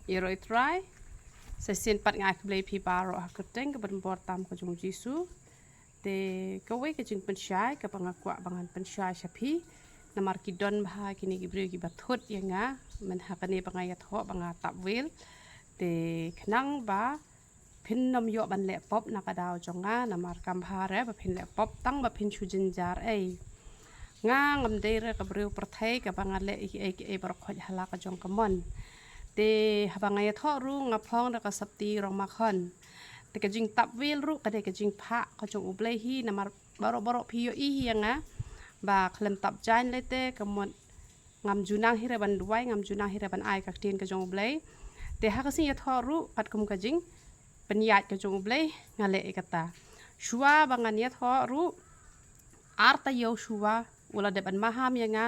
Iro try. Sesin pat ngak blay pi baro hakuteng ke berempor tam ke jung jisu. Te kawe ke jung pensyai ke pangakwa bangan pensyai syapi. Namar kidon bah kini gibriu gibathut yang nga menhakani pangayat ho banga tapwil. Te kenang ba pin nom yo ban le pop nakadaw jonga namar kambhare ba pin le pop tang ba pin chujinjar nga ngam deire ka briu perthai ka bangale e barkhoj hala ka jong kamon te habangaya tho ru nga phong da ka sapti rong makhon te ka jing tapwil ru ka de ka jing pha ka jong ublei hi namar baro phiyo i hi nga ba khlem tap jain lete kamon ngam junang hire ban duai ngam junang hire ban ai ka tin ka jong ublei te ha ka sin ya tho ru pat kum ka jing penyat ka jong ublei ngale e kata shua bangan ya tho ru arta yo shua ula depan maham ya nga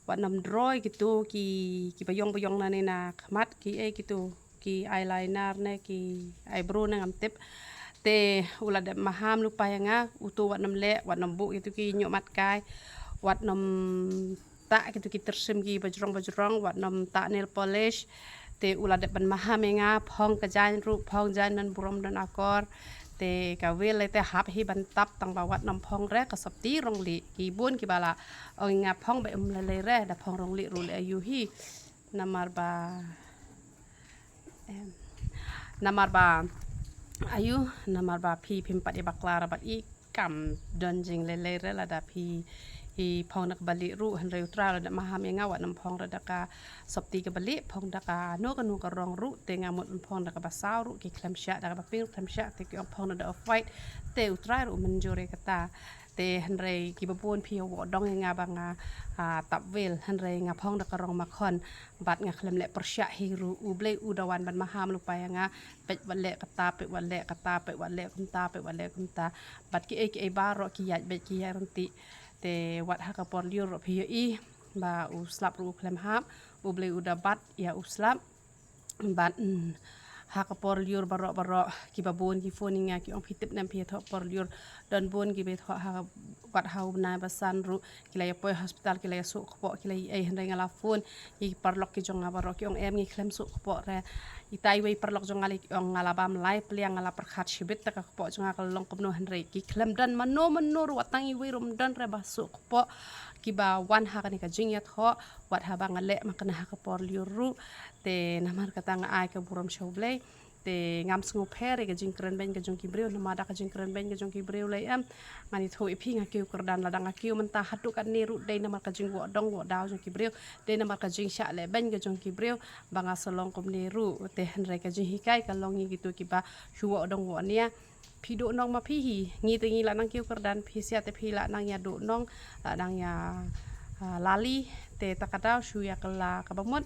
wat nam droy gitu ki bayong na ni na khamat ki gitu ki eyeliner ne ki eyebrow na ngam tip te ula dep maham lupa ya nga utu wat nam le wat nam bu gitu ki nyomat kai wat nam ta gitu ki tersim ki bajrong wat nam ta nail polish te ula depan maham ya nga phong ka jan ru phong jan nan burom dan akor te ka wel te hap hi ban tap tang bawat nam phong re ka sapti rong li ki bun ki bala ong nga phong be le re da phong rong li ru le yu hi namar ba ayu namar ba phi phim pat e baklara bat i kam don jing le re la da phi i phong nak bali ru han reu tra da maham nga wat nam phong da ka sapti ka bali phong da ka no ka rong ru te nga mot phong da ka basaw ru ki klem sha da ka pil klem sha te ki phong da of white te utra ru men jore kata te han rei ki babon phi wo dong nga ba nga tap wel han rei nga phong da ka rong makhon bat nga klem le persya hi ru ublei udawan ban maham lu pa nga pet wale kata pe wale kata pe wale kumta bat ki e baro ki yat be ki yaranti te wat ha ka por liur ro phi i ba u slap ru klem hap u ble u dabat ya u slap bat ha ka por liur baro ki babon ki phone nga ki ong phitip nam phi tho por liur don bon ki be tho ha wat ha na basan ru ki la poi hospital ki la su ko ki la e hen nga la phone ki parlok ki jonga baro ki ong em ngi klem su ko re i tai wei parlok jonga li ong ngala bam lai pliang ngala perkhat shibit ta ka ko jonga ka long komno hen re ki klem dan mano ru watang i wei rum dan re basu ko ki ba wan ha ka ni ka jing ya tho wat ha ba ngale makana ha ka por liur ru te namar kata nga ai ka buram shawblei te ngam sngo phere ka jing kren ben ka jong ki breu namada ka jing kren ben ka jong ki breu lai am ngani tho ipi nga kiu kerdan ladang kiu menta hatu kan ni ru dei namar ka jing wo dong wo daw jong ki breu dei namar ka jing sha le ben ka jong ki breu banga solong kom ni ru te hen re ka jing hikai ka long ni gitu ki ba shu wo dong wo nia phi do nong ma phi hi ngi te ngi la nang kiu kerdan phi sia te phi la nang ya do nong la dang ya lali te takadaw shu ya kala ka bamot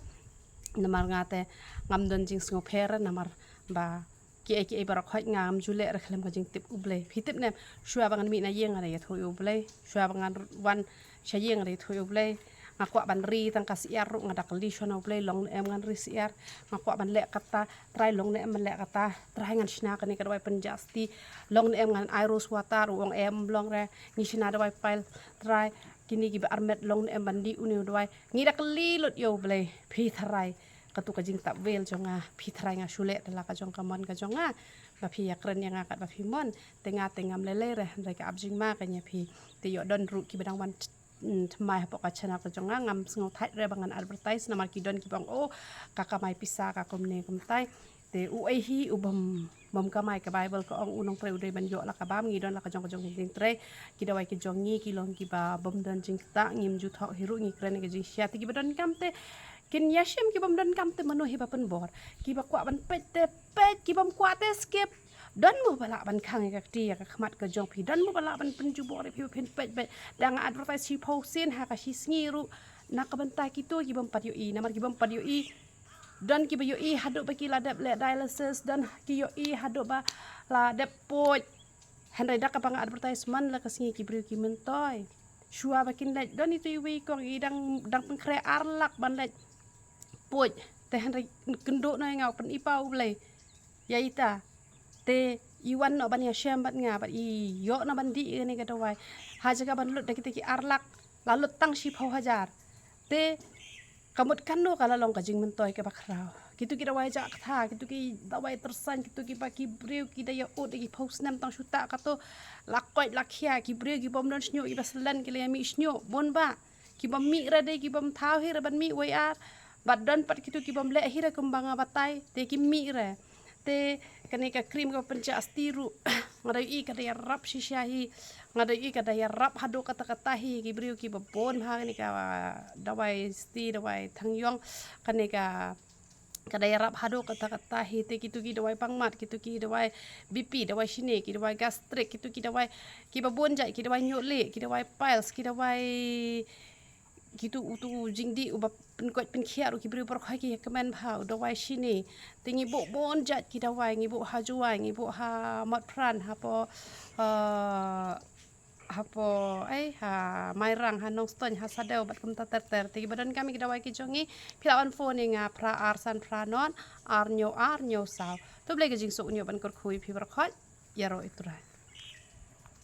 namar ngate ngam don jing sngo phere namar ba ki bara khoj ngam jule ra khlem ka jing tip uble phitip nem shua bangan mi na yeng ara ya thoi uble shua bangan wan sha yeng ara thoi uble ngakwa ban ri tang ka siar ru ngadak li shona uble long em ngan ri siar ngakwa ban le kata trai long ne em le kata trai ngan shna ka ni ka dawai penjasti long em ngan airos watar wong em long re ni shna dawai pile trai kini ki ba armet long em bandi uni dawai ngi dak li lut yo uble phi tharai katu ka jing tap wel jonga phi thrai nga shule dala ka jong kamon ka jonga ba phi yakren yang akat ba phi mon tengam lele re ndai ka abjing ma ka nya phi te yo don ru ki bedang wan thmai ha ka chana ka jonga ngam sngo thai re bangan advertise namar ki don ki bang o ka mai pisa ka komne komtai te u ai hi u bom ka mai ka bible ka ong unong pre udai ban yo la ka bam ngi don la ka jong ding tre ki dawai ki jong ngi ki long ki ba bom don jing ta ngim ju tho hiru ngi kren ki jing sya ti ki bedon kam te kin yashim ki bam don kam te mano hiba pen bor ki ba kwa ban pet ki bam kwa te skip don mu bala ban khang ka ti ka khmat ka jong phi don mu bala ban pen ju bor phi pen pet dang advertise si posin ha ka si sngiru na ka ban ta ki to ki bam pat yo i namar ki bam pat yo i don ki ba yo i haduk ba ki la dep le dialysis don ki yo i haduk ba la dep poj handai dak ka pang advertisement la ka sngi ki bru ki mentoy shua bakin lek don itu wi kong i dang pengkre arlak ban lek poj te henry kenduk na ngau pen ipau ble ya ita te iwan no ban ya syam bat nga bat i yo na ban di ni ka dawai ha jaga ban lut dak ki arlak lalu tang si phau hajar te kamut kan no kala long ka jing mentoy ke bakrau Kitu kita wai jak tha, kitu ki dawai tersan, kitu ki baki breu ki daya ut ki post nam tang syuta kato lakoi lakhia ki breu ki bom don snyo ki baselan ki le mi snyo bon ba. Ki bom mi ra de ki bom thau hi ra ban mi wai ar. Bat don pat kitu ki bom le hi ra kembang batai te ki mi ra. Te kaneka krim ko penca astiru ngadai I kada rap shishahi ngadai I kada rap hado kata hi ki breu ki babon ha kaneka dawai sti dawai thangyong kaneka kada rap hado kata hi te kitu ki dawai pangmat kitu ki dawai BP dawai shine ki dawai gastrik kitu ki dawai ki babon jai ki dawai nyole ki dawai piles ki dawai gitu utu jingdi uba penkot penkhia ru kibri por khai ki kemen phau dawai shini tingi bu bon jat ki dawai ngi bu ha juai ngi bu ha mat pran ha po ha mai rang ha nong ston ha sadel bat kum ta ter ti badan kami ki dawai ki jongi philawan phone nga pra arsan pranon ar nyo saw to ble ge jing su nyo ban kor khui phi por khot yaro iturai